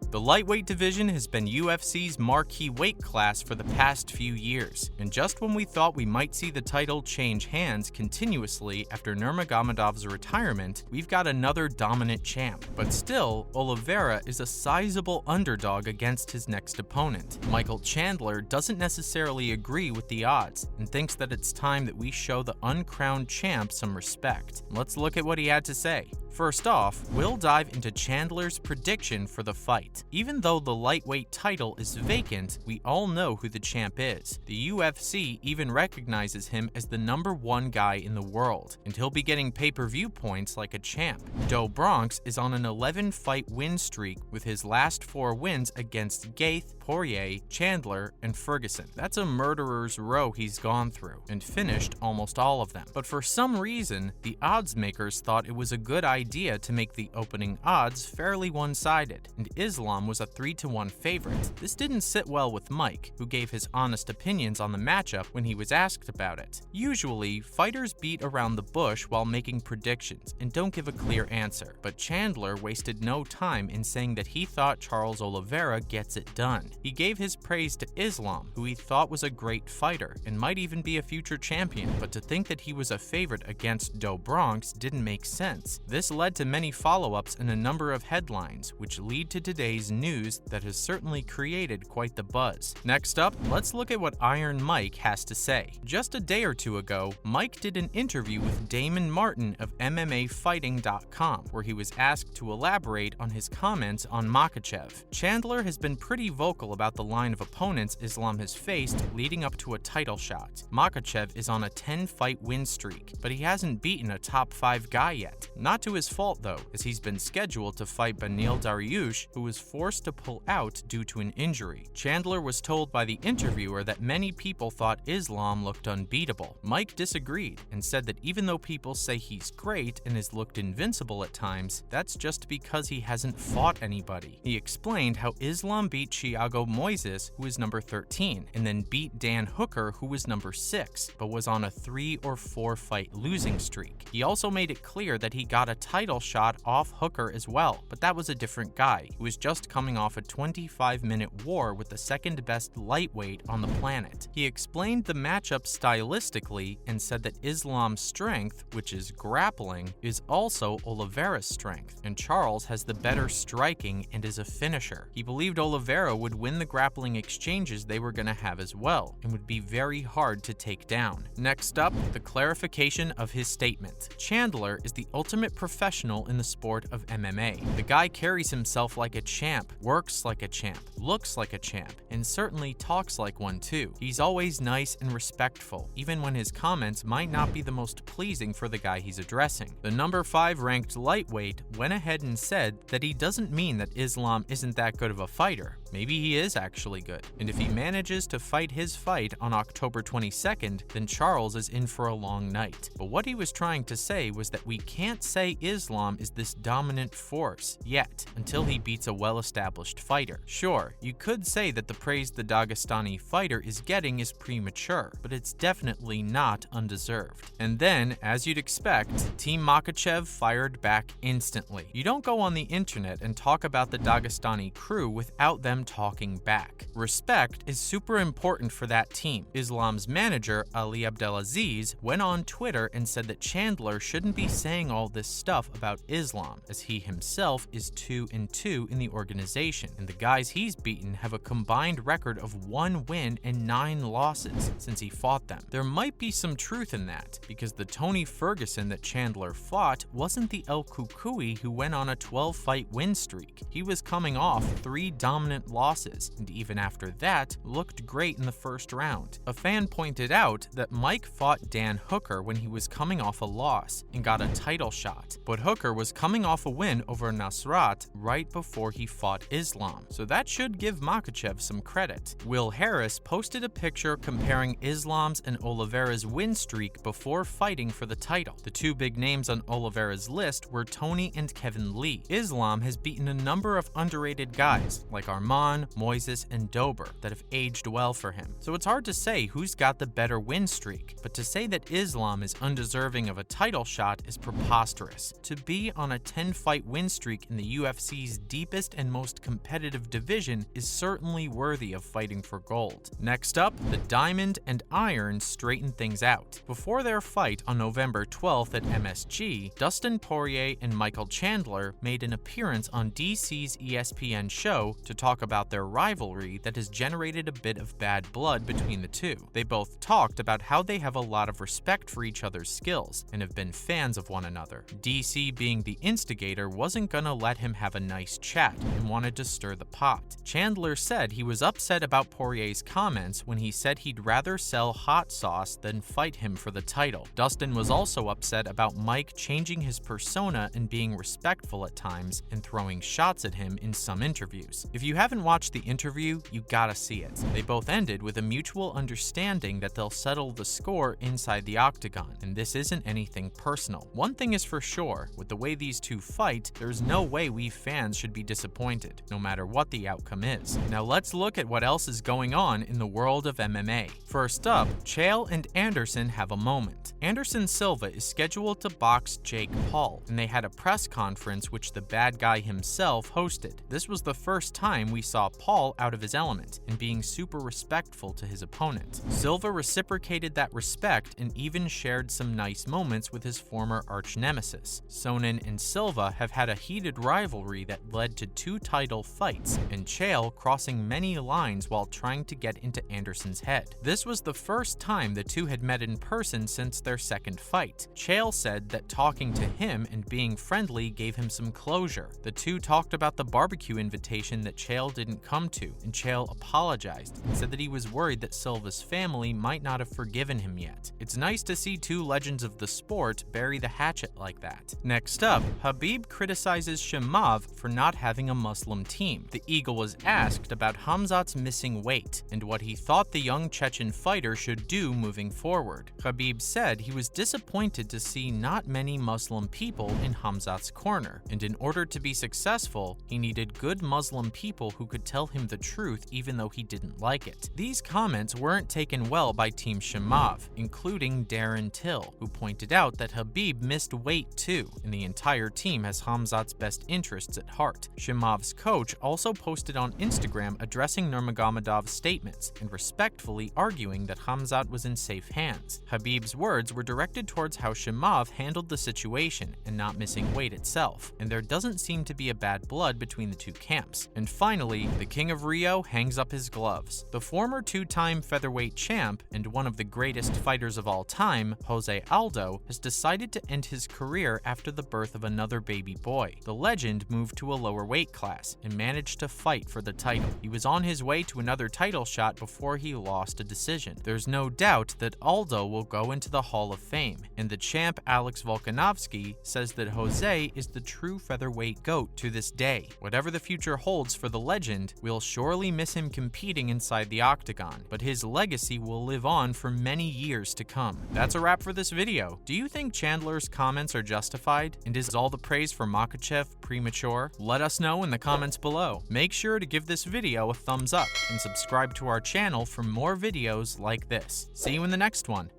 The lightweight division has been UFC's marquee weight class for the past few years, and just when we thought we might see the title change hands continuously after Nurmagomedov's retirement, we've got another dominant champ. But still, Oliveira is a sizable underdog against his next opponent. Michael Chandler doesn't necessarily agree with the odds and thinks that it's time that we show the uncrowned champ some respect. Let's look at what he had to say. First off, we'll dive into Chandler's prediction for the fight. Even though the lightweight title is vacant, we all know who the champ is. The UFC even recognizes him as the #1 guy in the world, and he'll be getting pay-per-view points like a champ. Do Bronx is on an 11-fight win streak with his last 4 wins against Gaeth, Poirier, Chandler, and Ferguson. That's a murderer's row he's gone through, and finished almost all of them. But for some reason, the odds makers thought it was a good idea to make the opening odds fairly one-sided, and Islam was a 3-1 favorite. This didn't sit well with Mike, who gave his honest opinions on the matchup when he was asked about it. Usually, fighters beat around the bush while making predictions and don't give a clear answer, but Chandler wasted no time in saying that he thought Charles Oliveira gets it done. He gave his praise to Islam, who he thought was a great fighter and might even be a future champion, but to think that he was a favorite against Do Bronx didn't make sense. This led to many follow-ups and a number of headlines, which lead to today's news that has certainly created quite the buzz. Next up, let's look at what Iron Mike has to say. Just a day or two ago, Mike did an interview with Damon Martin of MMAfighting.com, where he was asked to elaborate on his comments on Makhachev. Chandler has been pretty vocal about the line of opponents Islam has faced leading up to a title shot. Makhachev is on a 10-fight win streak, but he hasn't beaten a top 5 guy yet. Not to his fault though, as he's been scheduled to fight Beneil Dariush, who was forced to pull out due to an injury. Chandler was told by the interviewer that many people thought Islam looked unbeatable. Mike disagreed and said that even though people say he's great and has looked invincible at times, that's just because he hasn't fought anybody. He explained how Islam beat Thiago Moises, who was number 13, and then beat Dan Hooker, who was number 6, but was on a 3 or 4 fight losing streak. He also made it clear that he got a title shot off Hooker as well, but that was a different guy who was just coming off a 25-minute war with the second best lightweight on the planet. He explained the matchup stylistically and said that Islam's strength, which is grappling, is also Oliveira's strength, and Charles has the better striking and is a finisher. He believed Oliveira would win the grappling exchanges they were going to have as well, and would be very hard to take down. Next up, the clarification of his statement. Chandler is the ultimate professional in the sport of MMA. The guy carries himself like a champ, works like a champ, looks like a champ, and certainly talks like one too. He's always nice and respectful, even when his comments might not be the most pleasing for the guy he's addressing. The number 5 ranked lightweight went ahead and said that he doesn't mean that Islam isn't that good of a fighter. Maybe he is actually good, and if he manages to fight his fight on October 22nd, then Charles is in for a long night. But what he was trying to say was that we can't say Islam is this dominant force yet, until he beats a well-established fighter. Sure, you could say that the praise the Dagestani fighter is getting is premature, but it's definitely not undeserved. And then, as you'd expect, Team Makhachev fired back instantly. You don't go on the internet and talk about the Dagestani crew without them talking back. Respect is super important for that team. Islam's manager, Ali Abdelaziz, went on Twitter and said that Chandler shouldn't be saying all this stuff about Islam, as he himself is 2-2 in the organization, and the guys he's beaten have a combined record of 1 win and 9 losses since he fought them. There might be some truth in that, because the Tony Ferguson that Chandler fought wasn't the El Kukui who went on a 12-fight win streak. He was coming off 3 dominant losses, and even after that, looked great in the first round. A fan pointed out that Mike fought Dan Hooker when he was coming off a loss and got a title shot, but Hooker was coming off a win over Nasrat right before he fought Islam, so that should give Makhachev some credit. Will Harris posted a picture comparing Islam's and Oliveira's win streak before fighting for the title. The 2 big names on Oliveira's list were Tony and Kevin Lee. Islam has beaten a number of underrated guys like Armand Usman, Moises, and Dober that have aged well for him. So it's hard to say who's got the better win streak, but to say that Islam is undeserving of a title shot is preposterous. To be on a 10-fight win streak in the UFC's deepest and most competitive division is certainly worthy of fighting for gold. Next up, the Diamond and Iron straighten things out. Before their fight on November 12th at MSG, Dustin Poirier and Michael Chandler made an appearance on DC's ESPN show to talk about their rivalry that has generated a bit of bad blood between the two. They both talked about how they have a lot of respect for each other's skills and have been fans of one another. DC, being the instigator, wasn't gonna let him have a nice chat and wanted to stir the pot. Chandler said he was upset about Poirier's comments when he said he'd rather sell hot sauce than fight him for the title. Dustin was also upset about Mike changing his persona and being respectful at times and throwing shots at him in some interviews. If you haven't watched the interview, you gotta see it. They both ended with a mutual understanding that they'll settle the score inside the octagon, and this isn't anything personal. One thing is for sure, with the way these two fight, there's no way we fans should be disappointed, no matter what the outcome is. Now let's look at what else is going on in the world of MMA. First up, Chael and Anderson have a moment. Anderson Silva is scheduled to box Jake Paul, and they had a press conference which the bad guy himself hosted. This was the first time we saw Paul out of his element and being super respectful to his opponent. Silva reciprocated that respect and even shared some nice moments with his former arch-nemesis. Sonnen and Silva have had a heated rivalry that led to 2 title fights, and Chael crossing many lines while trying to get into Anderson's head. This was the first time the two had met in person since their second fight. Chael said that talking to him and being friendly gave him some closure. The two talked about the barbecue invitation that Chael didn't come to, and Chael apologized and said that he was worried that Silva's family might not have forgiven him yet. It's nice to see two legends of the sport bury the hatchet like that. Next up, Khabib criticizes Shimaev for not having a Muslim team. The Eagle was asked about Khamzat's missing weight and what he thought the young Chechen fighter should do moving forward. Khabib said he was disappointed to see not many Muslim people in Khamzat's corner, and in order to be successful, he needed good Muslim people who could tell him the truth even though he didn't like it. These comments weren't taken well by Team Shimaev, including Darren Till, who pointed out that Khabib missed weight too, and the entire team has Khamzat's best interests at heart. Shimaev's coach also posted on Instagram addressing Nurmagomedov's statements and respectfully arguing that Khamzat was in safe hands. Khabib's words were directed towards how Shimaev handled the situation and not missing weight itself, and there doesn't seem to be a bad blood between the two camps. And finally, the King of Rio hangs up his gloves. The former 2-time featherweight champ and one of the greatest fighters of all time, Jose Aldo, has decided to end his career after the birth of another baby boy. The legend moved to a lower weight class and managed to fight for the title. He was on his way to another title shot before he lost a decision. There's no doubt that Aldo will go into the Hall of Fame, and the champ Alex Volkanovski says that Jose is the true featherweight GOAT to this day. Whatever the future holds for the legend, we'll surely miss him competing inside the octagon, but his legacy will live on for many years to come. That's a wrap for this video. Do you think Chandler's comments are justified? And is all the praise for Makhachev premature? Let us know in the comments below. Make sure to give this video a thumbs up and subscribe to our channel for more videos like this. See you in the next one.